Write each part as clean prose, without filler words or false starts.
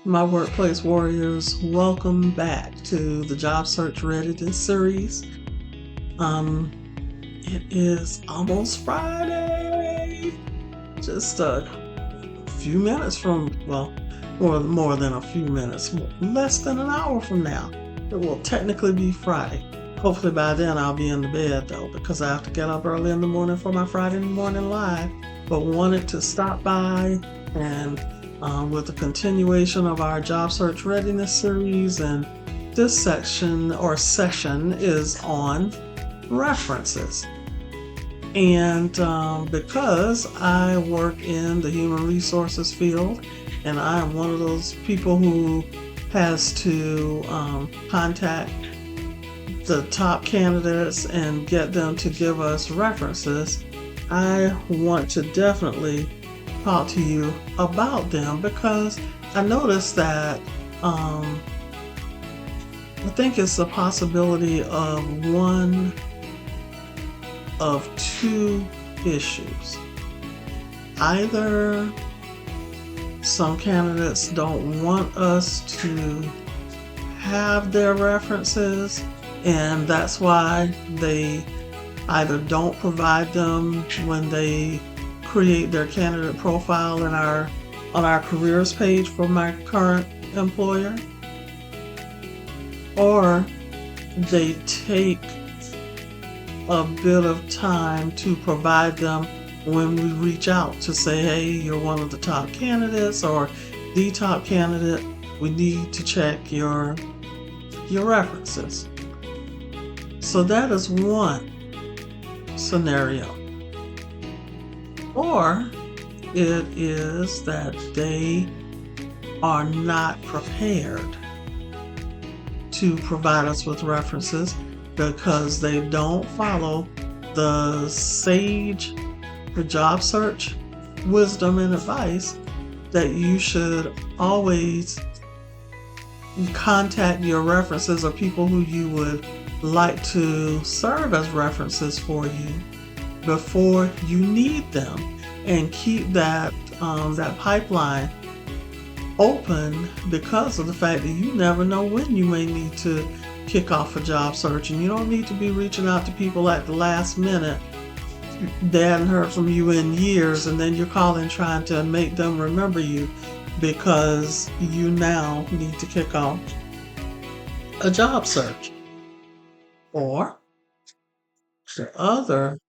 My workplace warriors, welcome back to the Job Search Readiness series. It is almost Friday. Just a few minutes from, more than a few minutes, less than an hour from now, it will technically be Friday. Hopefully by then I'll be in the bed though, because I have to get up early in the morning for my Friday morning live. But wanted to stop by and with the continuation of our Job Search Readiness series, and this section or session is on references. And because I work in the human resources field, and I am one of those people who has to contact the top candidates and get them to give us references, I want to definitely talk to you about them, because I noticed that I think it's a possibility of one of two issues. Either some candidates don't want us to have their references, and that's why they either don't provide them when they create their candidate profile on our careers page for my current employer, or they take a bit of time to provide them when we reach out to say, hey, you're one of the top candidates or the top candidate, we need to check your references. So that is one scenario. Or it is that they are not prepared to provide us with references because they don't follow the job search wisdom and advice that you should always contact your references or people who you would like to serve as references for you before you need them, and keep that pipeline open, because of the fact that you never know when you may need to kick off a job search, and you don't need to be reaching out to people at the last minute. They hadn't heard from you in years, and then you're calling trying to make them remember you because you now need to kick off a job search. Or the other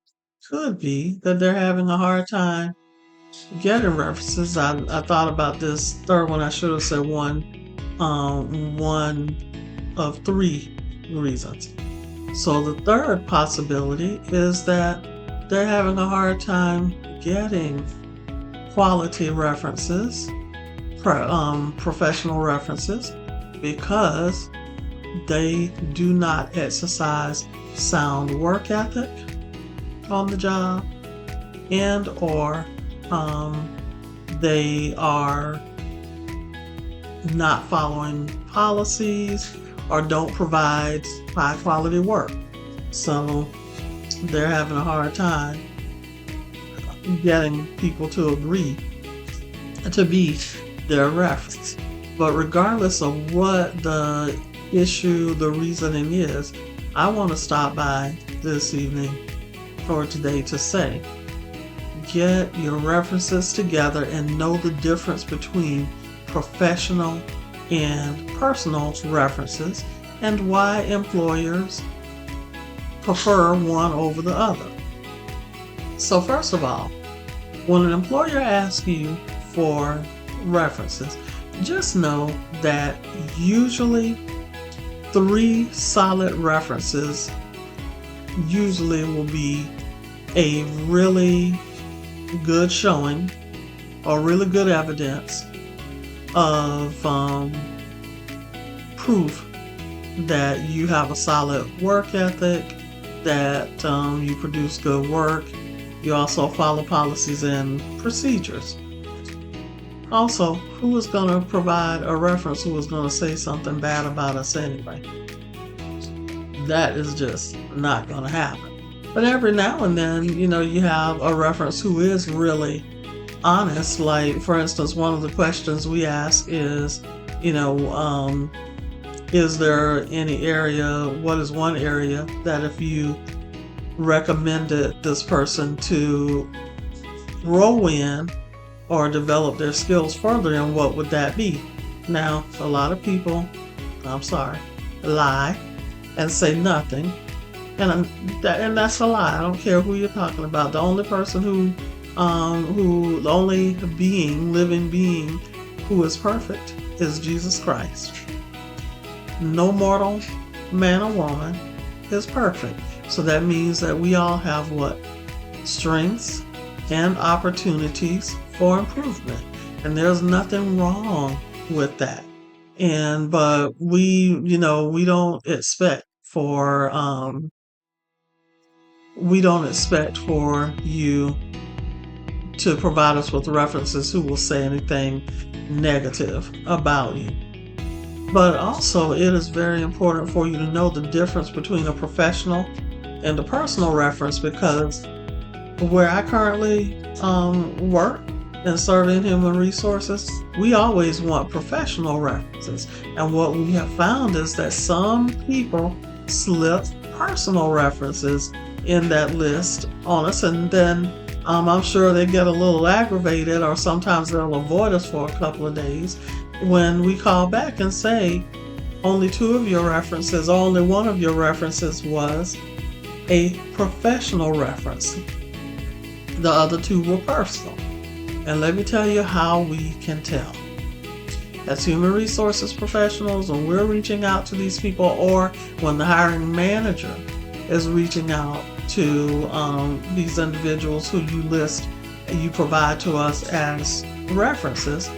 could be that they're having a hard time getting references. I thought about this third one. I should have said one of three reasons. So the third possibility is that they're having a hard time getting quality references, professional references, because they do not exercise sound work ethic on the job, and or they are not following policies or don't provide high quality work. So they're having a hard time getting people to agree to be their reference. But regardless of what the issue, the reasoning is, I want to stop by this evening or today to say, get your references together and know the difference between professional and personal references, and why employers prefer one over the other. So first of all, when an employer asks you for references, just know that usually 3 solid references usually will be a really good showing or really good evidence of proof that you have a solid work ethic, that you produce good work, you also follow policies and procedures. Also, who is going to provide a reference who is going to say something bad about us anyway? That is just not going to happen. But every now and then, you have a reference who is really honest. Like, for instance, one of the questions we ask is, Is there any area, what is one area that if you recommended this person to grow in or develop their skills further in, what would that be? Now, a lot of people, lie and say nothing. And that's a lie. I don't care who you're talking about. The only person the only living being who is perfect is Jesus Christ. No mortal man or woman is perfect. So that means that we all have strengths and opportunities for improvement. And there's nothing wrong with that. But we don't expect for you to provide us with references who will say anything negative about you. But also, it is very important for you to know the difference between a professional and a personal reference, because where I currently work and serve in human resources, we always want professional references. And what we have found is that some people slip personal references in that list on us, and then I'm sure they get a little aggravated, or sometimes they'll avoid us for a couple of days when we call back and say only only one of your references was a professional reference. The other two were personal. And let me tell you how we can tell. As human resources professionals, when we're reaching out to these people, or when the hiring manager is reaching out to these individuals who you provide to us as references,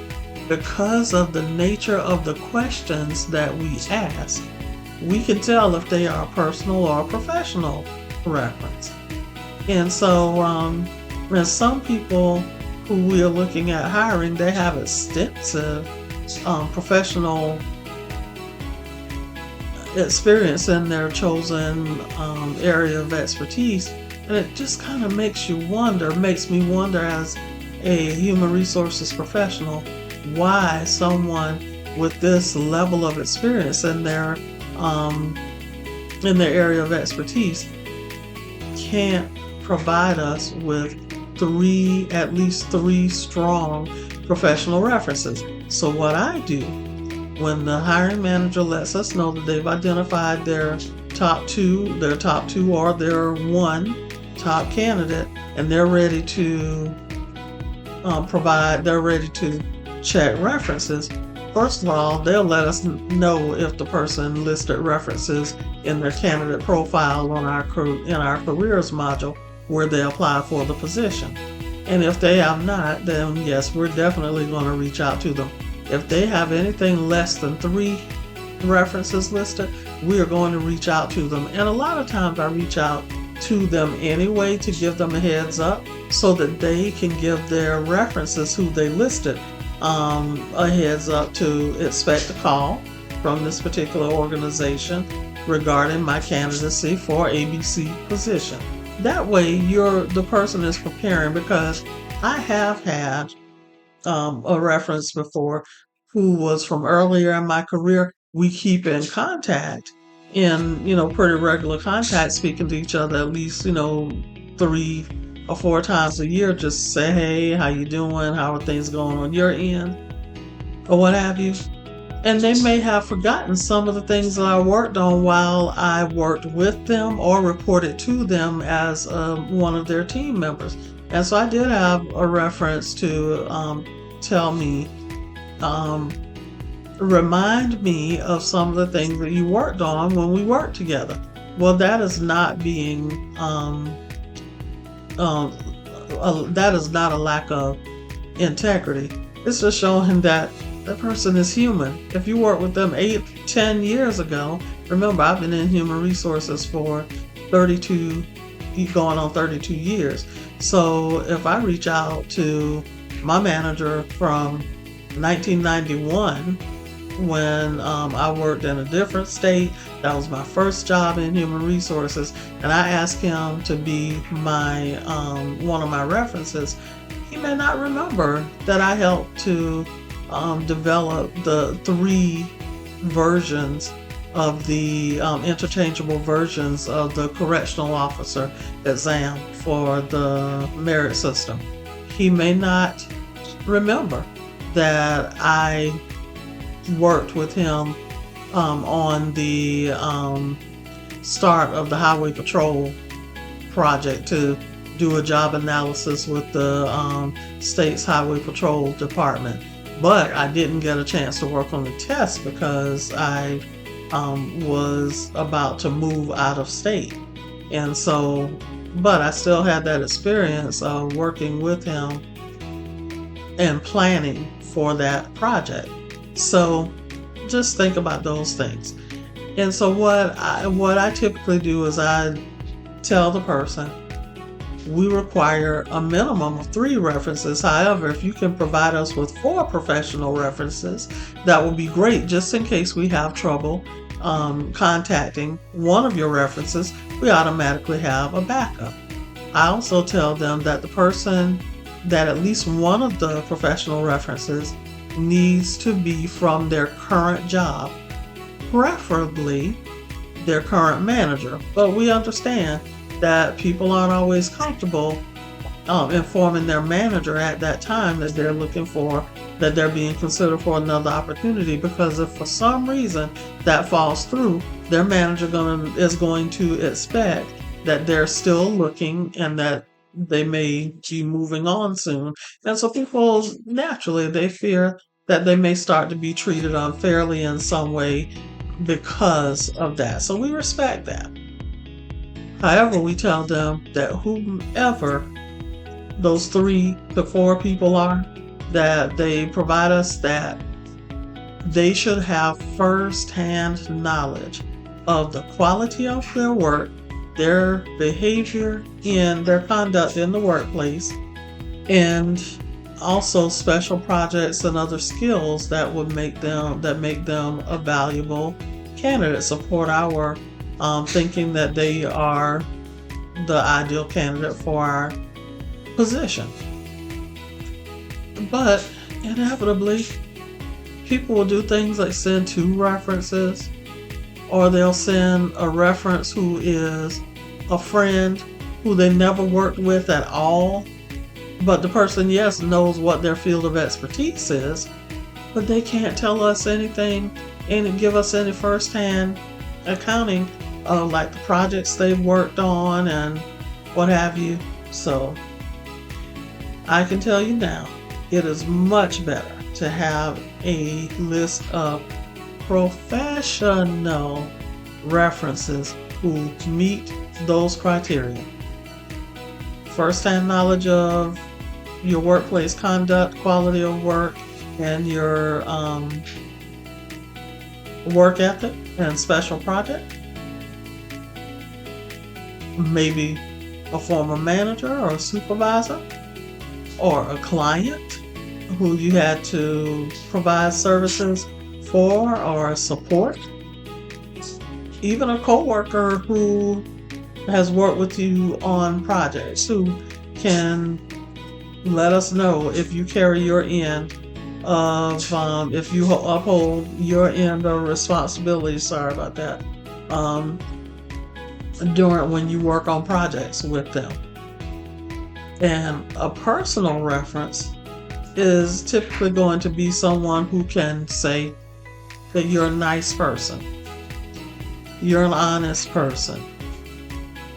because of the nature of the questions that we ask, we can tell if they are a personal or a professional reference. And so, and some people who we are looking at hiring, they have extensive professional experience in their chosen area of expertise, and it just kind of makes me wonder as a human resources professional, why someone with this level of experience in their area of expertise can't provide us with at least three strong professional references. So what I do when the hiring manager lets us know that they've identified their top two or their one top candidate, and they're ready to check references, first of all, they'll let us know if the person listed references in their candidate profile in our careers module where they apply for the position. And if they have not, then yes, we're definitely going to reach out to them. If they have anything less than 3 references listed, we are going to reach out to them. And a lot of times I reach out to them anyway to give them a heads up so that they can give their references who they listed a heads up to expect a call from this particular organization regarding my candidacy for ABC position. That way the person is preparing, because I have had a reference before who was from earlier in my career. We keep in contact, pretty regular contact, speaking to each other at least 3 or 4 times a year, just say, hey, how you doing, how are things going on your end, or what have you. And they may have forgotten some of the things that I worked on while I worked with them or reported to them as one of their team members. And so I did have a reference to tell me, remind me of some of the things that you worked on when we worked together. Well, that is not being, that is not a lack of integrity. It's just showing that the person is human. If you worked with them 8-10 years ago, remember, I've been in human resources for 32 years. So if I reach out to my manager from 1991, when I worked in a different state, that was my first job in human resources, and I asked him to be my one of my references, he may not remember that I helped to develop the 3 versions of the interchangeable versions of the correctional officer exam for the merit system. He may not remember that I worked with him on the start of the Highway Patrol project to do a job analysis with the state's Highway Patrol Department. But I didn't get a chance to work on the test because I was about to move out of state. And so, but I still had that experience of working with him and planning for that project. So just think about those things. And so what I typically do is I tell the person, we require a minimum of 3 references. However, if you can provide us with 4 professional references, that would be great, just in case we have trouble contacting one of your references, we automatically have a backup. I also tell them that that at least one of the professional references needs to be from their current job, preferably their current manager. But we understand that people aren't always comfortable informing their manager at that time that they're being considered for another opportunity, because if for some reason that falls through, their manager is going to expect that they're still looking and that they may be moving on soon. And so people, naturally, they fear that they may start to be treated unfairly in some way because of that. So we respect that. However, we tell them that whomever those 3 to 4 people are that they provide us, that they should have first-hand knowledge of the quality of their work, their behavior, and their conduct in the workplace, and also special projects and other skills that make them a valuable candidate, support our thinking that they are the ideal candidate for our position. But inevitably, people will do things like send 2 references, or they'll send a reference who is a friend who they never worked with at all. But the person, yes, knows what their field of expertise is, but they can't tell us anything and give us any firsthand accounting of like the projects they've worked on and what have you. So I can tell you now, it is much better to have a list of professional references who meet those criteria. First-hand knowledge of your workplace conduct, quality of work, and your work ethic and special project. Maybe a former manager or a supervisor, or a client who you had to provide services for or support. Even a coworker who has worked with you on projects, who can let us know if you carry your end of, if you uphold your end of responsibility, sorry about that, when you work on projects with them. And a personal reference is typically going to be someone who can say that you're a nice person, you're an honest person.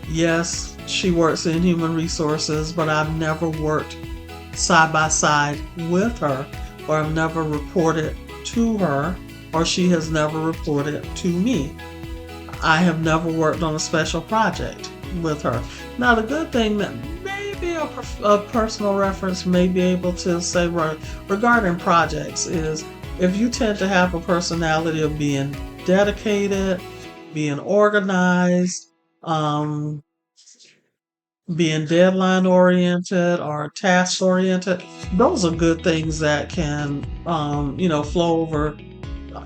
Yes, she works in human resources, but I've never worked side by side with her, or I've never reported to her, or she has never reported to me. I have never worked on a special project with her. Now, the good thing that maybe a personal reference may be able to say regarding projects is if you tend to have a personality of being dedicated, being organized, being deadline oriented or task oriented, those are good things that can, flow over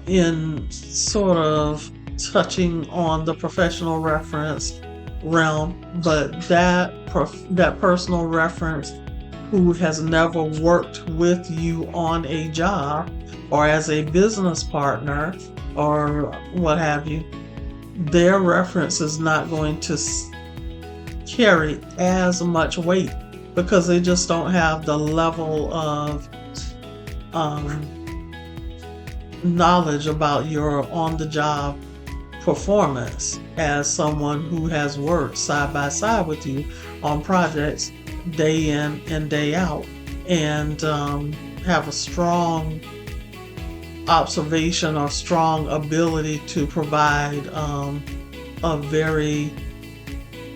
in sort of touching on the professional reference realm. But that personal reference who has never worked with you on a job or as a business partner or what have you, their reference is not going to carry as much weight because they just don't have the level of knowledge about your on-the-job performance as someone who has worked side by side with you on projects day in and day out, and have a strong observation or strong ability to provide a very,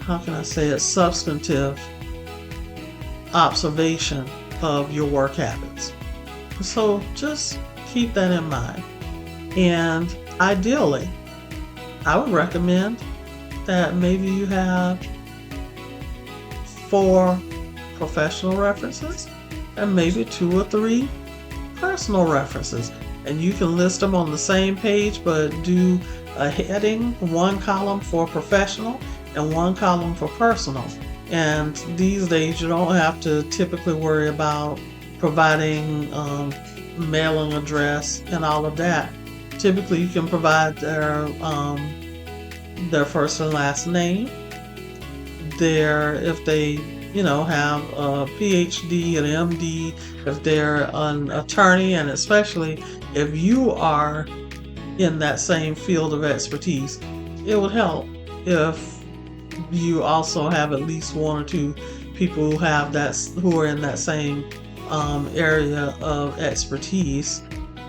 how can I say it, substantive observation of your work habits. So just keep that in mind. And ideally, I would recommend that maybe you have 4 professional references and maybe 2 or 3 personal references. And you can list them on the same page, but do a heading, 1 column for professional and 1 column for personal. And these days you don't have to typically worry about providing mailing address and all of that. Typically you can provide their first and last name, if they have a PhD, an MD, if they're an attorney, and especially if you are in that same field of expertise, it would help if you also have at least 1 or 2 people who are in that same area of expertise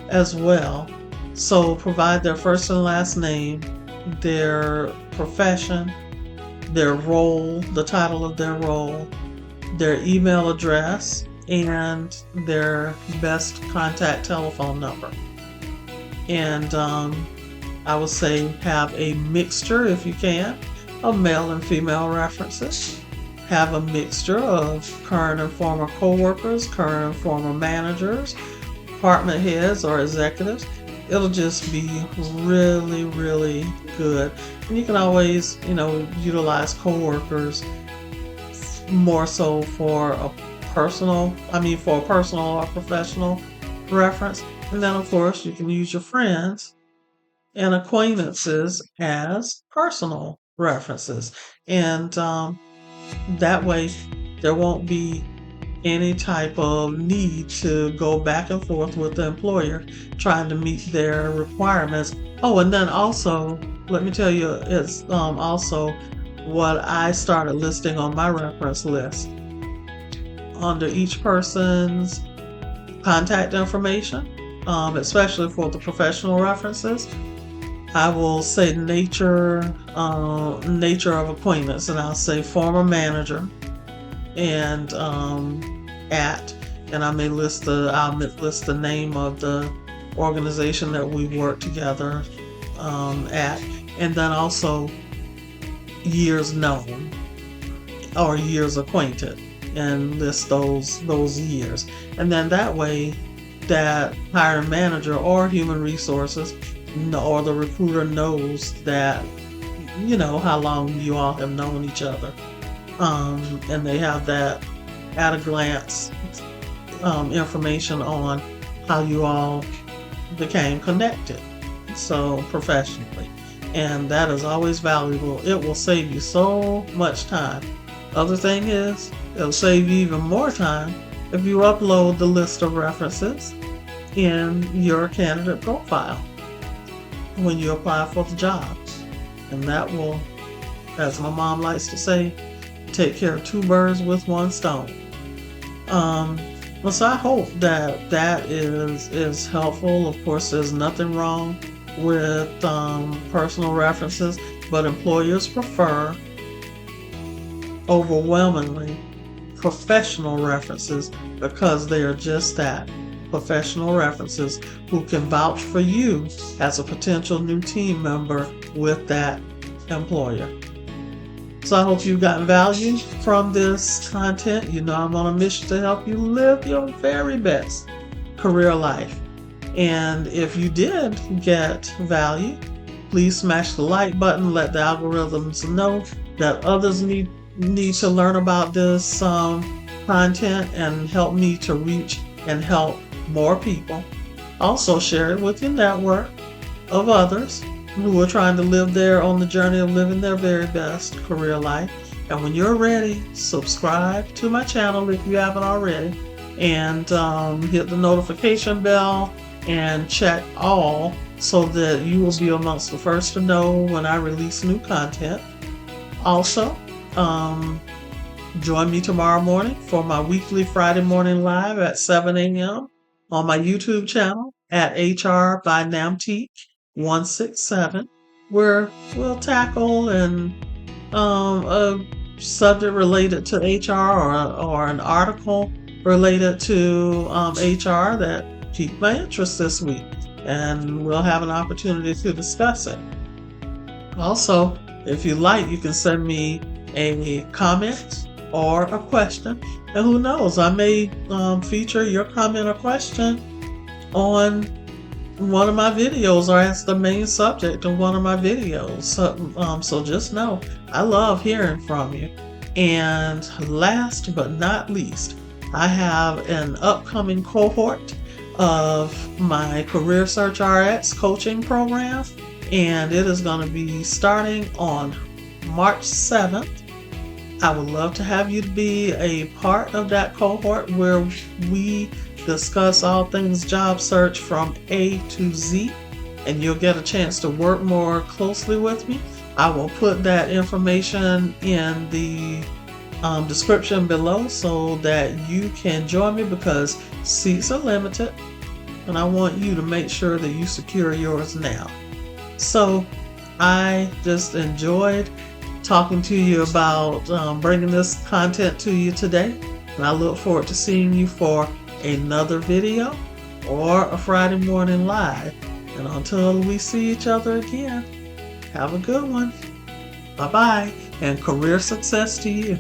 as well. So provide their first and last name, their profession, their role, the title of their role, their email address, and their best contact telephone number. And I would say have a mixture, if you can, of male and female references. Have a mixture of current and former coworkers, current and former managers, department heads, or executives. It'll just be really, really good. And you can always, utilize coworkers more so for a personal or professional reference. And then, of course, you can use your friends and acquaintances as personal references. And that way, there won't be any type of need to go back and forth with the employer trying to meet their requirements. Oh, and then also, let me tell you, it's also what I started listing on my reference list. Under each person's contact information, especially for the professional references, I will say nature of acquaintance, and I'll say former manager, and and I may list the name of the organization that we work together at, and then also years known or years acquainted, and list those years. And then that way, that hiring manager or human resources or the recruiter knows that how long you all have known each other, and they have that at a glance information on how you all became connected so professionally. And that is always valuable. It will save you so much time. Other thing is, it'll save you even more time if you upload the list of references in your candidate profile when you apply for the job. And that will, as my mom likes to say, take care of 2 birds with 1 stone. So I hope that is helpful. Of course, there's nothing wrong with personal references, but employers prefer overwhelmingly professional references because they are just that, professional references who can vouch for you as a potential new team member with that employer. So I hope you've gotten value from this content. I'm on a mission to help you live your very best career life. And if you did get value, please smash the like button. Let the algorithms know that others need to learn about this content, and help me to reach and help more people Also share it with your network of others who are trying to live their on the journey of living their very best career life. And when you're ready, subscribe to my channel if you haven't already, and hit the notification bell and check all so that you will be amongst the first to know when I release new content. Also, join me tomorrow morning for my weekly Friday morning live at 7 a.m. on my YouTube channel at HR by Nnamtique 167, where we'll tackle a subject related to HR or an article related to HR that piqued my interest this week, and we'll have an opportunity to discuss it. Also, if you like, you can send me a comment or a question, and who knows, I may feature your comment or question on one of my videos or as the main subject of one of my videos. So just know I love hearing from you. And last but not least, I have an upcoming cohort of my Career Search RX coaching program, and it is going to be starting on March 7th. I would love to have you to be a part of that cohort where we discuss all things job search from A to Z, and you'll get a chance to work more closely with me. I will put that information in the description below so that you can join me, because seats are limited and I want you to make sure that you secure yours now. So I just enjoyed talking to you about bringing this content to you today, and I look forward to seeing you for another video or a Friday morning live. And until we see each other again, have a good one. Bye-bye, and career success to you.